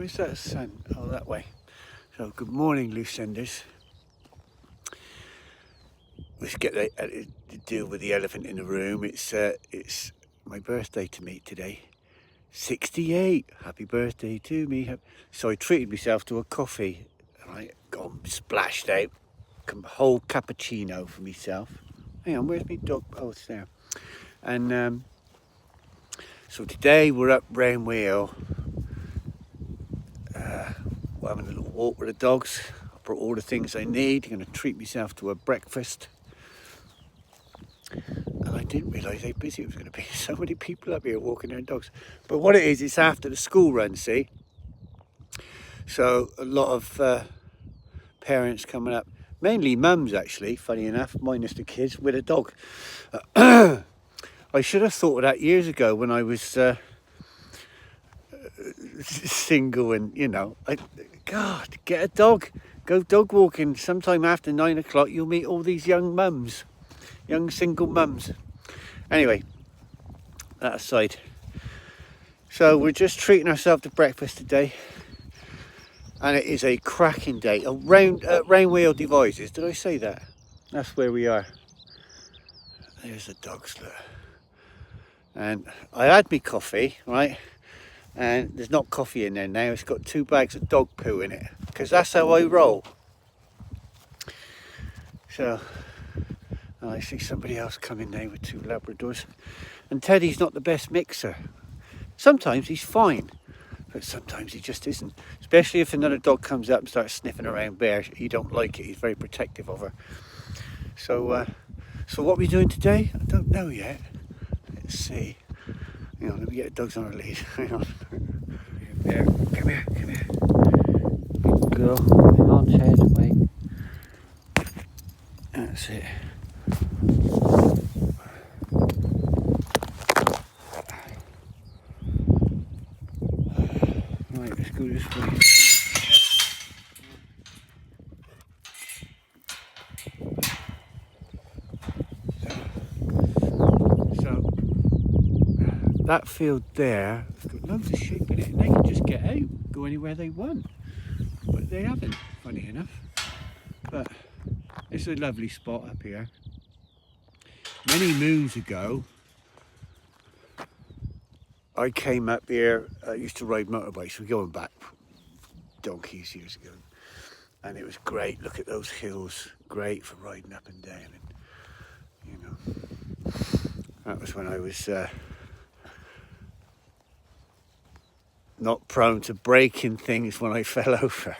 Where's that sun? Oh, that way. So, good morning, loose enders. Let's get to deal with the elephant in the room. It's my birthday to me today. 68. Happy birthday to me. So I treated myself to a coffee. Right, gone splashed out. A whole cappuccino for myself. Hang on, where's my dog? Oh, it's there. And so today we're up Round Wheel. We're having a little walk with the dogs. I brought all the things I need. I'm going to treat myself to a breakfast. And I didn't realise how busy it was going to be. So many people up here walking their dogs. But what it is, it's after the school run, see? So a lot of parents coming up. Mainly mums, actually, funny enough, minus the kids, with a dog. I should have thought of that years ago when I was single and, you know, God, get a dog. Go dog walking sometime after 9 o'clock. You'll meet all these young mums, young single mums. Anyway, that aside. So we're just treating ourselves to breakfast today. And it is a cracking day. Round Wheel Devices, did I say that? That's where we are. There's the dogs, look. And I had me coffee, right? And there's not coffee in there now. It's got 2 bags of dog poo in it. Because that's how I roll. So, I see somebody else coming now with 2 Labradors. And Teddy's not the best mixer. Sometimes he's fine. But sometimes he just isn't. Especially if another dog comes up and starts sniffing around Bear. He don't like it. He's very protective of her. So, so what are we doing today? I don't know yet. Let's see. Hang on, let me get the dogs on a lead. Hang on. Bear, come here, come here. Good girl. Hang on, Ted, wait. That's it. Right, let's go this way. So that field there has got loads of sheep in it, and they can just get out, go anywhere they want. But they haven't, funny enough. But it's a lovely spot up here. Many moons ago, I came up here. I used to ride motorbikes. We're going back donkeys years ago, and it was great. Look at those hills, great for riding up and down. And you know, that was when I was not prone to breaking things when I fell over.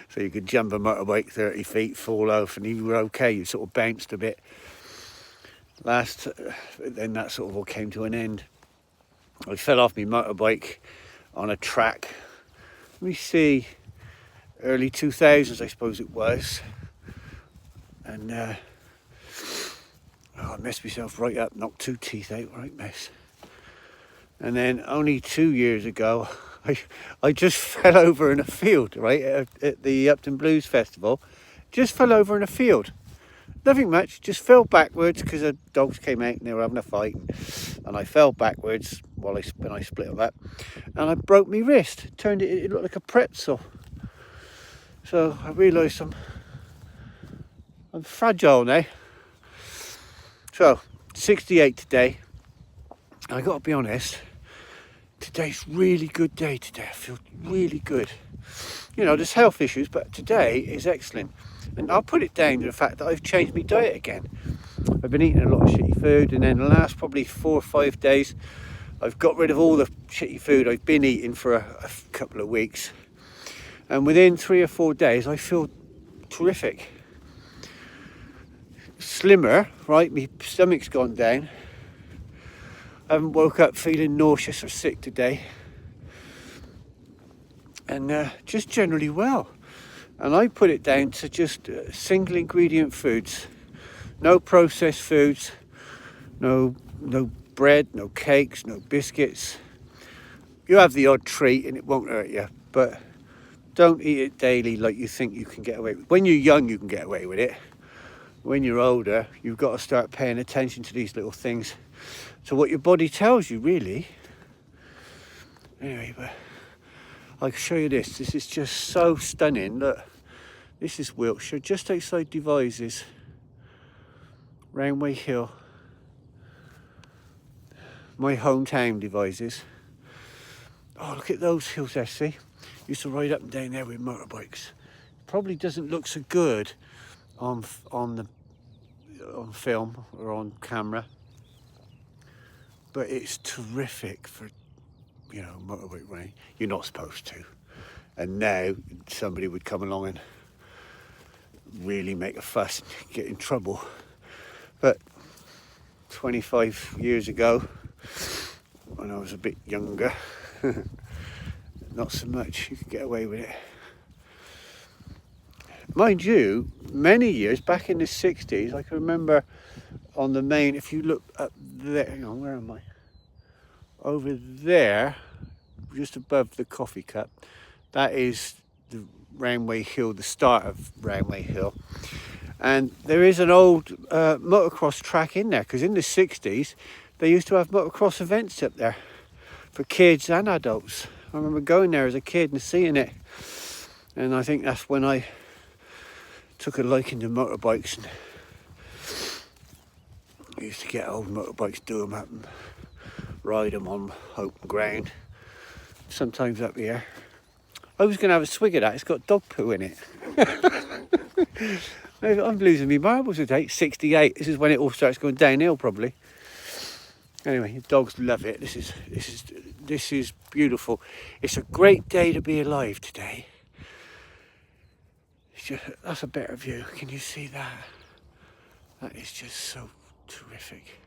So you could jump a motorbike 30 feet, fall off, and you were okay. You sort of bounced a bit. Then that sort of all came to an end. I fell off my motorbike on a track. Let me see, early 2000s, I suppose it was. And I messed myself right up, knocked 2 teeth out, right mess. And then only 2 years ago, I just fell over in a field, right, at the Upton Blues Festival. Just fell over in a field. Nothing much, just fell backwards because the dogs came out and they were having a fight. And I fell backwards when I split them up. And I broke my wrist. It looked like a pretzel. So I realised I'm fragile now. So, 68 today. I got to be honest, today's really good day today. I feel really good. You know, there's health issues, but today is excellent. And I'll put it down to the fact that I've changed my diet again. I've been eating a lot of shitty food, and then the last probably 4 or 5 days, I've got rid of all the shitty food I've been eating for a couple of weeks. And within 3 or 4 days, I feel terrific. Slimmer, right? My stomach's gone down. I haven't woke up feeling nauseous or sick today. And just generally well. And I put it down to just single ingredient foods. No processed foods, no bread, no cakes, no biscuits. You have the odd treat and it won't hurt you, but don't eat it daily like you think you can get away with it. When you're young, you can get away with it. When you're older, you've got to start paying attention to these little things, to what your body tells you, really. Anyway, but I can show you this. This is just so stunning. Look, this is Wiltshire, just outside Devizes, Roundway Hill. My hometown, Devizes. Oh, look at those hills there, see? Used to ride up and down there with motorbikes. Probably doesn't look so good on film or on camera, but it's terrific for, you know, motorbike running. You're not supposed to, and now somebody would come along and really make a fuss and get in trouble. But 25 years ago, when I was a bit younger, not so much. You could get away with it. Mind you, many years back in the 60s, I can remember on the main, if you look up there, hang on, where am I? Over there, just above the coffee cup, that is the Roundway Hill, the start of Roundway Hill. And there is an old motocross track in there, because in the 60s, they used to have motocross events up there for kids and adults. I remember going there as a kid and seeing it. And I think that's when I took a liking to motorbikes, and I used to get old motorbikes, do them up and ride them on open ground, sometimes up here. I was going to have a swig of that. It's got dog poo in it. I'm losing my marbles today. 68. This is when it all starts going downhill, probably. Anyway, dogs love it. This is beautiful. It's a great day to be alive today. That's a better view. Can you see that? That is just so terrific.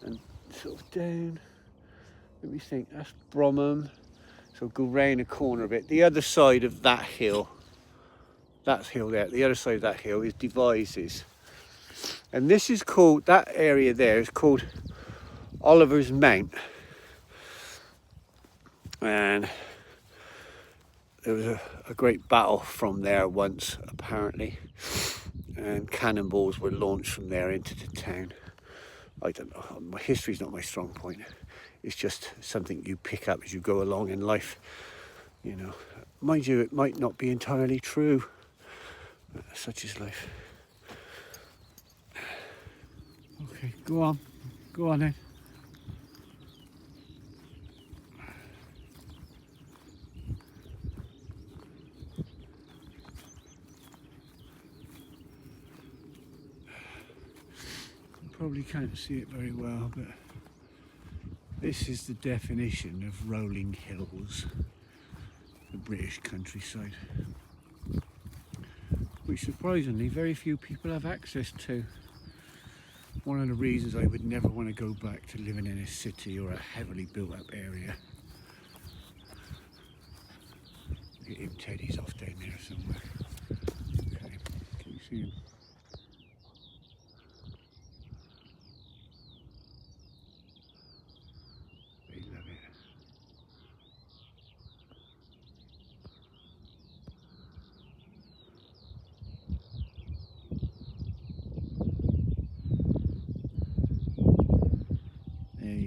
And sort of down, let me think, that's Bromham. So go round the corner a bit. The other side of that hill, that hill there, the other side of that hill is Devizes. And this is called, that area there is called Oliver's Mount. And there was a great battle from there once, apparently, and cannonballs were launched from there into the town. I don't know, my history's not my strong point. It's just something you pick up as you go along in life, you know. Mind you, it might not be entirely true. Such is life. Okay, go on then. Probably can't see it very well, but this is the definition of rolling hills, the British countryside, which surprisingly very few people have access to. One of the reasons I would never want to go back to living in a city or a heavily built up area. Get him, Teddy's off down there somewhere. Okay, can you see him?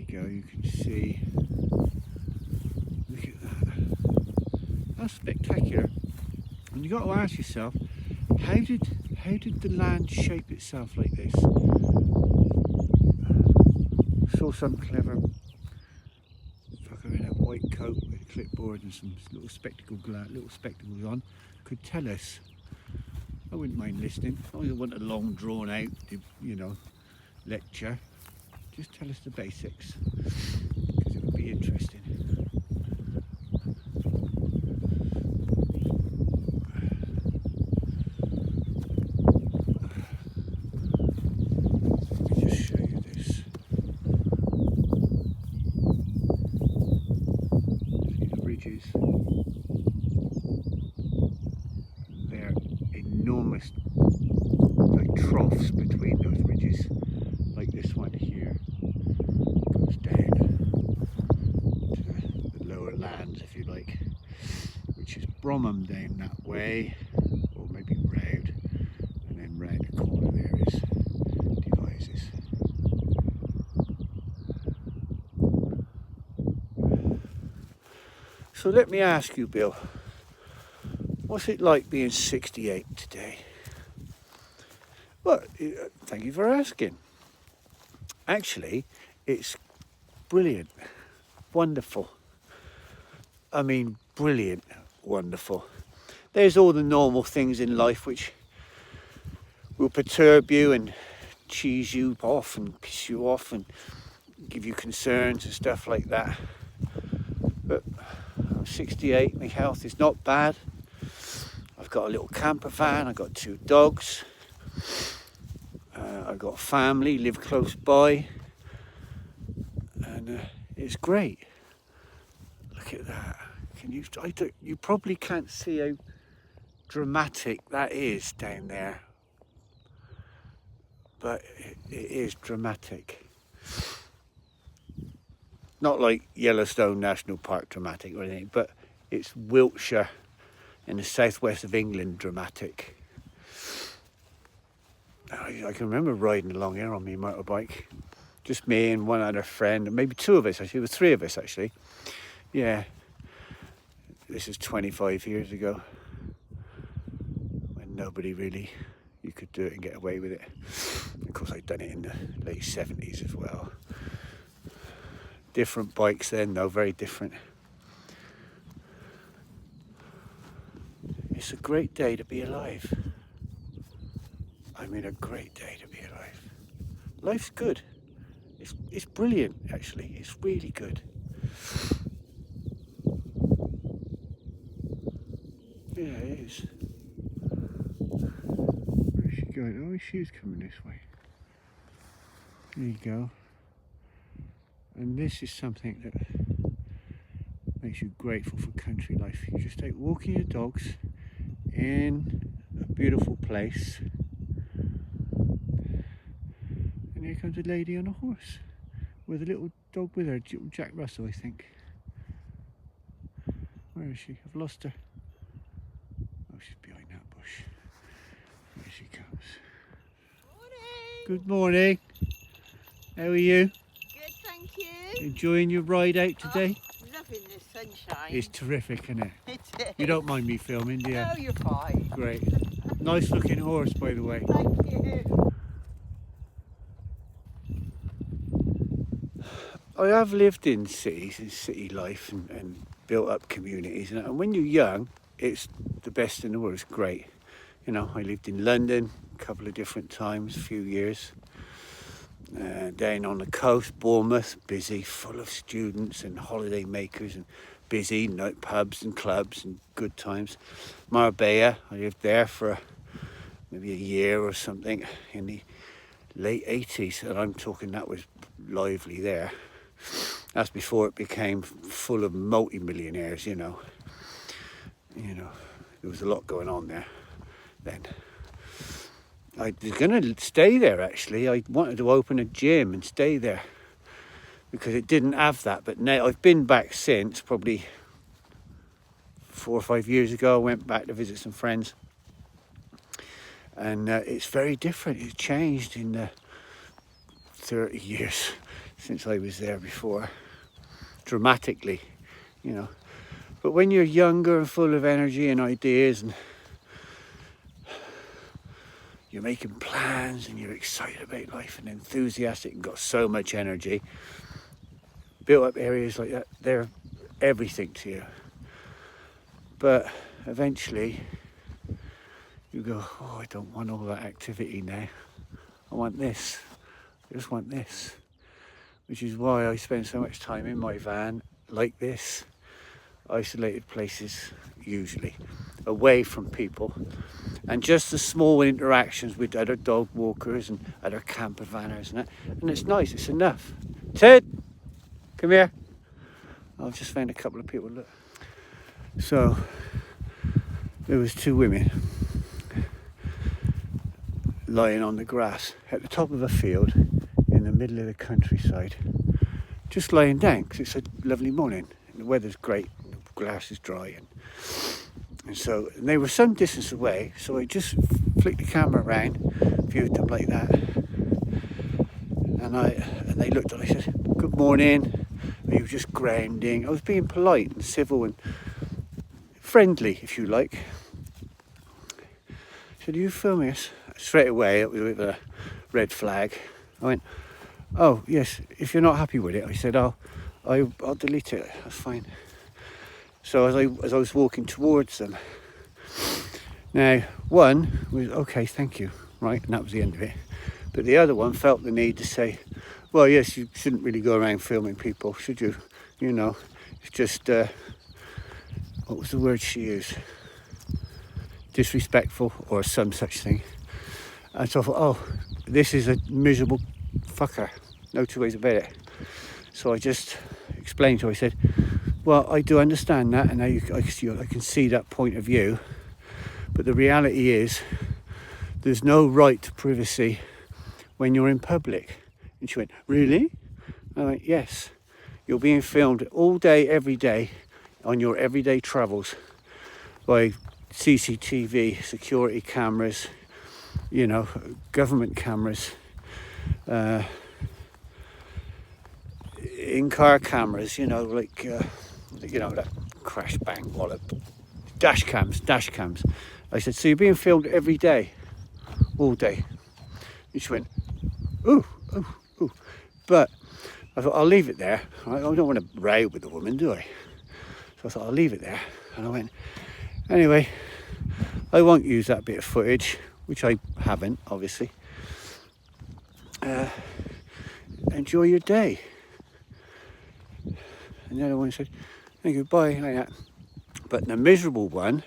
You can see, look at that, that's spectacular. And you've got to ask yourself, how did the land shape itself like this? Saw some clever fucker in a white coat with a clipboard and some little spectacles on could tell us. I wouldn't mind listening. I don't want a long drawn out, you know, lecture. Just tell us the basics, because it would be interesting. Let me just show you this. See the ridges? They're enormous, like troughs between those ridges, like this one here. Bromham down that way, or maybe round, and then round the corner there is Devizes. So let me ask you, Bill, what's it like being 68 today? Well, thank you for asking. Actually, it's brilliant, wonderful. I mean, brilliant, wonderful. There's all the normal things in life which will perturb you and cheese you off and piss you off and give you concerns and stuff like that. But I'm 68, my health is not bad. I've got a little camper van, I've got 2 dogs, I've got a family, live close by, and it's great. Look at that. You probably can't see how dramatic that is down there, but it is dramatic. Not like Yellowstone National Park dramatic or anything, but it's Wiltshire in the southwest of England dramatic. I can remember riding along here on my motorbike, just me and one other friend, maybe 2 of us actually, it was 3 of us actually. Yeah, this is 25 years ago, when nobody really, you could do it and get away with it. Of course I'd done it in the late 70s as well. Different bikes then though, very different. It's a great day to be alive. I mean, a great day to be alive. Life's good. It's brilliant actually, it's really good. Yeah, it is. Where's she going? Oh, she's coming this way. There you go. And this is something that makes you grateful for country life. You just take walking your dogs in a beautiful place, and here comes a lady on a horse with a little dog with her, Jack Russell, I think. Where is she? I've lost her. Oh, she's behind that bush. Here she comes. Morning. Good morning. How are you? Good, thank you. Enjoying your ride out today? Oh, loving this sunshine. It's terrific, isn't it? It is. You don't mind me filming, do you? No, you're fine. Great. Nice looking horse, by the way. Thank you. I have lived in cities and city life and built up communities, and when you're young, it's the best in the world. It's great. You know, I lived in London a couple of different times, a few years. Down on the coast, Bournemouth, busy, full of students and holiday makers, and busy night pubs and clubs and good times. Marbella, I lived there for maybe a year or something in the late 80s, and I'm talking that was lively there. That's before it became full of multi-millionaires, you know. There was a lot going on there then. I was going to stay there actually. I wanted to open a gym and stay there because it didn't have that. But now I've been back since, probably 4 or 5 years ago. I went back to visit some friends, and it's very different. It's changed in the 30 years since I was there before, dramatically, you know. But when you're younger and full of energy and ideas, and you're making plans and you're excited about life and enthusiastic and got so much energy, built up areas like that, they're everything to you. But eventually you go, oh, I don't want all that activity now. I want this. I just want this. Which is why I spend so much time in my van like this, isolated places usually, away from people, and just the small interactions with other dog walkers and other camper vanners and that, and it's nice, it's enough. Ted, come here. I've just found a couple of people, look. So there was 2 women lying on the grass at the top of a field in the middle of the countryside, just lying down because it's a lovely morning and the weather's great, the grass is dry, and so they were some distance away, so I just flicked the camera around, viewed them like that, and they looked and I said, good morning, You were just grounding. I was being polite and civil and friendly, if you like. Said, "Are you filming us?" Straight away, it was with a red flag. I went, "Oh yes, if you're not happy with it," I said, I'll delete it. That's fine." So as I was walking towards them, now one was okay, thank you, right, and that was the end of it. But the other one felt the need to say, "Well, yes, you shouldn't really go around filming people, should you? You know, it's just what was the word she used? Disrespectful or some such thing." And so I thought, oh, this is a miserable fucker. No two ways about it. So I just explained to her, I said, "Well, I do understand that, and I can see that point of view. But the reality is, there's no right to privacy when you're in public." And she went, "Really?" I went, "Yes. You're being filmed all day, every day, on your everyday travels by CCTV, security cameras, you know, government cameras, in-car cameras, you know, like, that crash bang wallop, dash cams. I said, "So you're being filmed every day, all day?" And she went, "Ooh, ooh, ooh." But I thought, I'll leave it there. I don't want to row with the woman, do I? So I thought, I'll leave it there. And I went, "Anyway, I won't use that bit of footage," which I haven't, obviously. "Enjoy your day." And the other one said, "Thank you, bye," like that. But the miserable one,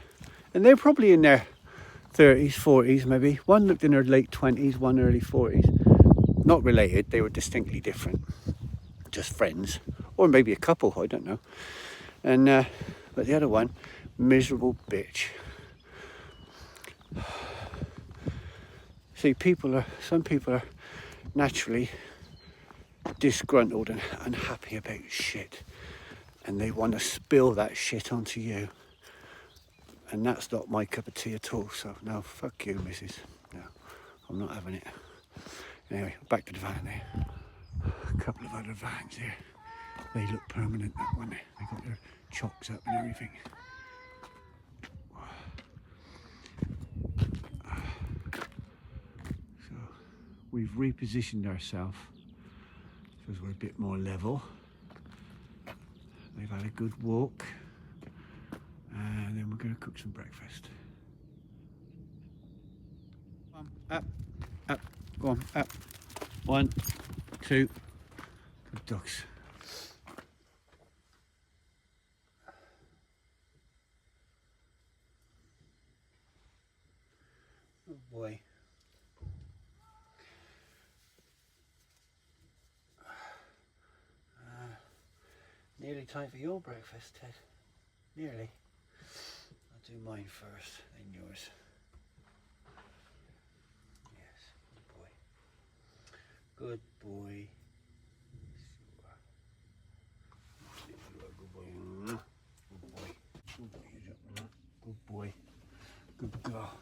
and they're probably in their 30s, 40s maybe. One looked in her late 20s, one early 40s. Not related, they were distinctly different. Just friends. Or maybe a couple, I don't know. And but the other one, miserable bitch. See, some people are naturally disgruntled and unhappy about shit. And they want to spill that shit onto you. And that's not my cup of tea at all. So no, fuck you, missus. No, I'm not having it. Anyway, back to the van there. A couple of other vans here. They look permanent, that one. They got their chocks up and everything. So we've repositioned ourselves because we're a bit more level. They've had a good walk. And then we're going to cook some breakfast. Up, up, go on, up. 1, 2. Good dogs. Oh boy. Nearly time for your breakfast, Ted. Nearly. I'll do mine first, then yours. Yes, good boy. Good boy. Good boy. Good boy. Good boy. Good boy. Good girl.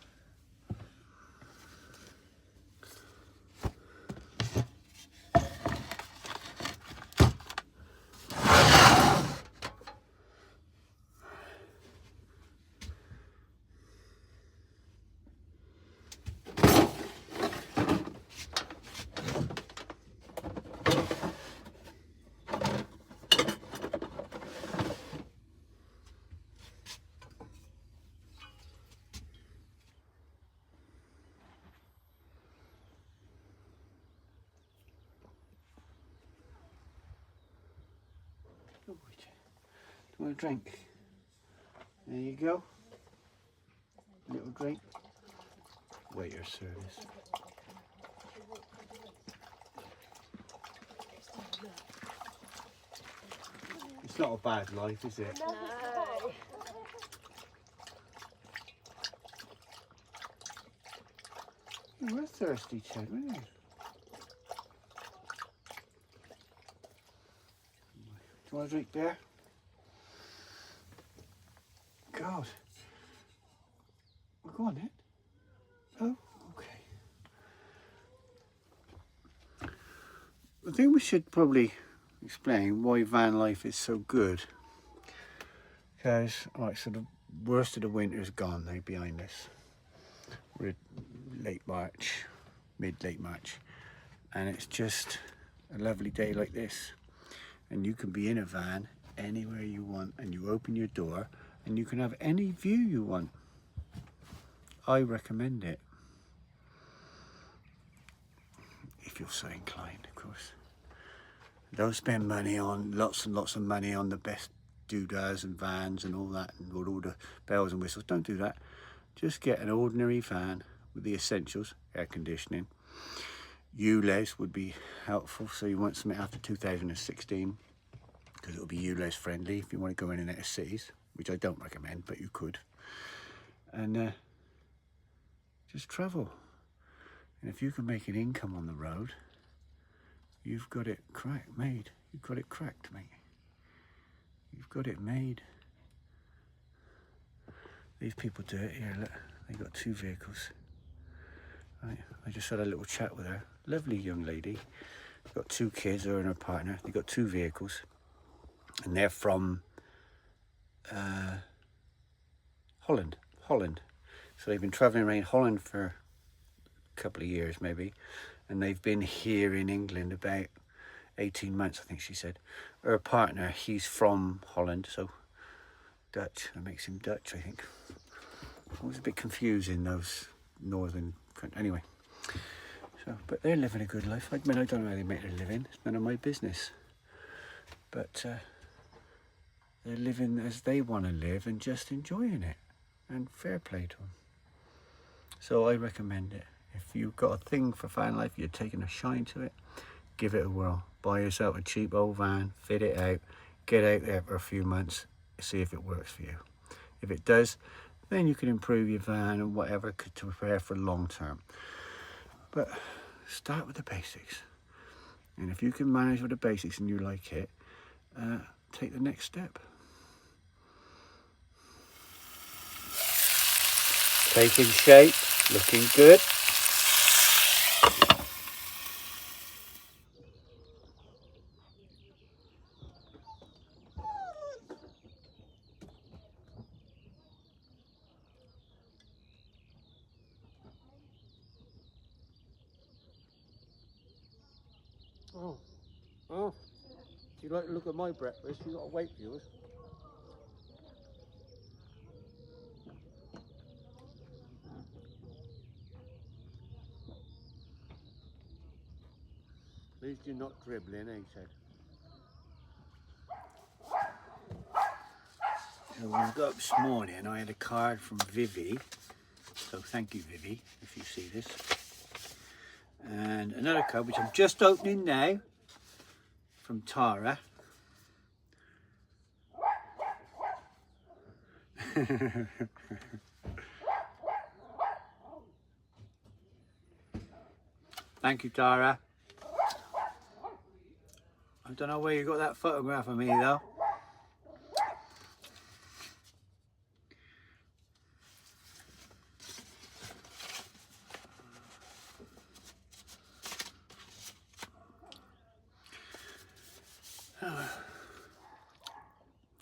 Good boy. Do you want a drink? There you go. A little drink. Waiter service. It's not a bad life, is it? No. You were thirsty, Ted, weren't you? Do you want a drink there? God. Well, go on then. Oh, okay. I think we should probably explain why van life is so good. Because, alright, so the worst of the winter is gone now behind us. We're late March, mid-late March, and it's just a lovely day like this. And you can be in a van anywhere you want, and you open your door and you can have any view you want. I recommend it. If you're so inclined, of course. Don't spend money on lots and lots of money on the best doodads and vans and all that and all the bells and whistles. Don't do that. Just get an ordinary van with the essentials, air conditioning. ULEZ would be helpful, so you want something after 2016 because it'll be ULEZ friendly if you want to go in and out of cities, which I don't recommend, but you could. And just travel. And if you can make an income on the road, you've got it made. You've got it cracked, mate. You've got it made. These people do it here, look. They've got 2 vehicles. Right. I just had a little chat with her. Lovely young lady. Got 2 kids, her and her partner. They've got 2 vehicles. And they're from Holland. So they've been travelling around Holland for a couple of years maybe. And they've been here in England about 18 months, I think she said. Her partner, he's from Holland, so Dutch. That makes him Dutch, I think. It was a bit confusing, those northern countries. Anyway, so, but they're living a good life. I mean, I don't know how they make their living. It's none of my business. But they're living as they want to live and just enjoying it. And fair play to them. So I recommend it. If you've got a thing for van life, you're taking a shine to it, give it a whirl. Buy yourself a cheap old van, fit it out, get out there for a few months, see if it works for you. If it does, then you can improve your van and whatever to prepare for long term. But start with the basics. And if you can manage with the basics and you like it, take the next step. Taking shape, looking good. Oh, if you like to look at my breakfast, you've got to wait for yours. At least you're not dribbling, eh, Ted? So when I got up this morning, I had a card from Vivi. So thank you, Vivi, if you see this. And another card, which I'm just opening now, from Tara. Thank you, Tara. I don't know where you got that photograph of me, though.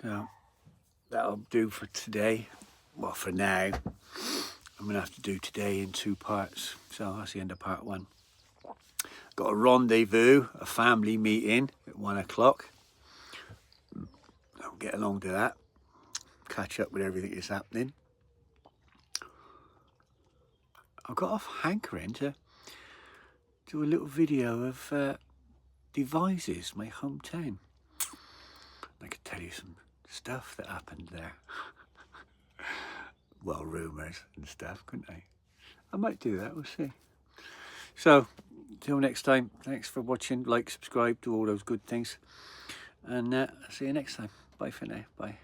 So that'll do for today. Well, for now. I'm going to have to do today in 2 parts. So that's the end of part 1. Got a rendezvous, a family meeting at 1 o'clock. I'll get along to that. Catch up with everything that's happening. I've got off hankering to do a little video of Devizes, my hometown. I could tell you some stuff that happened there. Well, rumours and stuff, couldn't I? I might do that, we'll see. So, till next time, thanks for watching, like, subscribe, do all those good things. And I'll see you next time. Bye for now, bye.